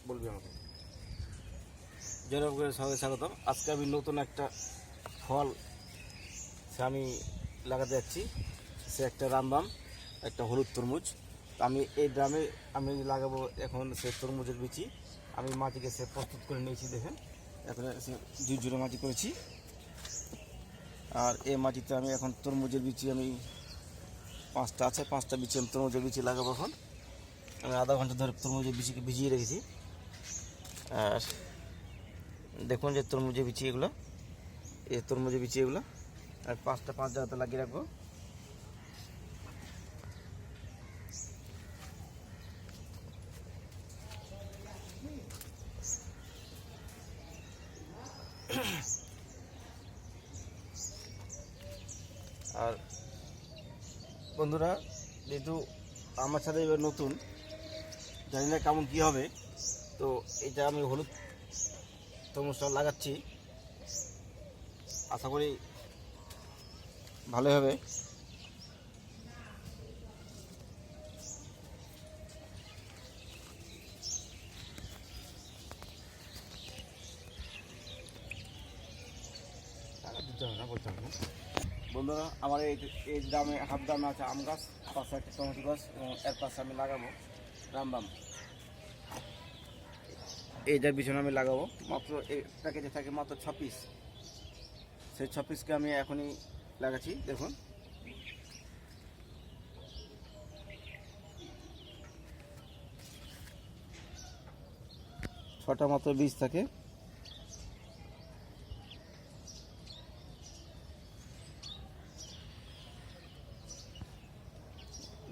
বলবি আমাকে। জয়রামপুরের সঙ্গে স্বাগতম। আজকে আমি নতুন একটা ফল আমি লাগাতে যাচ্ছি। সে একটা রামবাম, একটা হলুদ তরমুজ। আমি এই ড্রামে আমি লাগাবো এখন সে তরমুজের বিচি। আমি মাটিকে সে প্রস্তুত করে নিয়েছি, দেখেন এখন সে ঝুরঝুরে মাটি করেছি। আর এই মাটিতে আমি এখন তরমুজের বিচি আমি 5টা আছে, 5টা বিচি আমি তরমুজের বিচি লাগাবো। এখন আমি আধা ঘন্টা ধরে তরমুজের বিচিকে ভিজিয়ে রেখেছি। আর দেখুন যে তরমুজের বিচি এগুলো, এই তরমুজের বিচি এগুলো। আর 5 জায়গাতে লাগিয়ে রাখবো। আর বন্ধুরা, যেহেতু আমার সাথে এবার নতুন, জানি না কেমন কী হবে, তো এটা আমি হলুদ তরমুজটা লাগাচ্ছি, আশা করি ভালো হবে। বন্ধুরা, আমার এই দামে হাফ দামে আছে আম গাছ, পাশে একটা টমেটো গাছ, এবং এর পাশে আমি লাগাবো রামবাম। এইটার পিছনে আমি লাগাবো মাত্র এই প্যাকেজে থাকে মাত্র 6 পিস। সেই 6 পিসকে আমি এখনই লাগাচ্ছি। দেখুন ছটা মাত্র বীজ থাকে।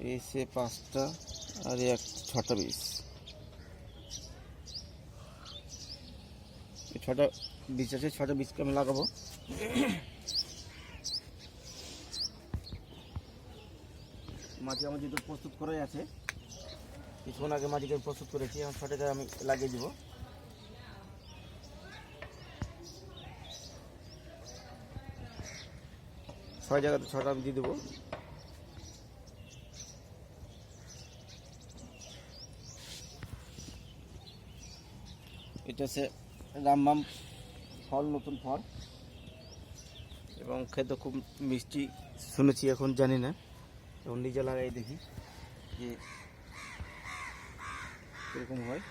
এই সে 5টা আর 6টা বীজ, 6টা বীজ আছে। 6টা বীজকে আমি লাগাবো। মাটি আমার যেহেতু প্রস্তুত করাই আছে, কিছুক্ষণ আগে মাটিকে প্রস্তুত করেছি, এখন 6টাকে আমি লাগিয়ে দিব। ছয় জায়গাতে 6টা আমি দিয়ে দেবো। এটা হচ্ছে রামবাম ফল, নতুন ফল, এবং খেতে খুব মিষ্টি শুনেছি, এখন জানি না, এখন নিজে লাগাই দেখি যে এরকম হয়।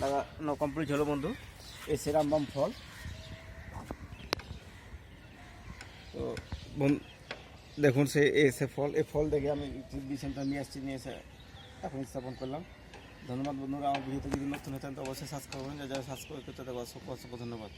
লাগানো কমপ্লিট হলো বন্ধু, এই সে রামবাম ফল। তো দেখুন সে এসে ফল, এই ফল দেখে আমি বিছানটা নিয়ে আসছি, নিয়ে এসে এখন স্থাপন করলাম। ধন্যবাদ বন্ধুরা। আমার ভিডিওতে যদি নতুন হতেন তো অবশ্যই সাবস্ক্রাইব করবেন, যারা সাবস্ক্রাইব করতে তাদের অসংখ্য ধন্যবাদ।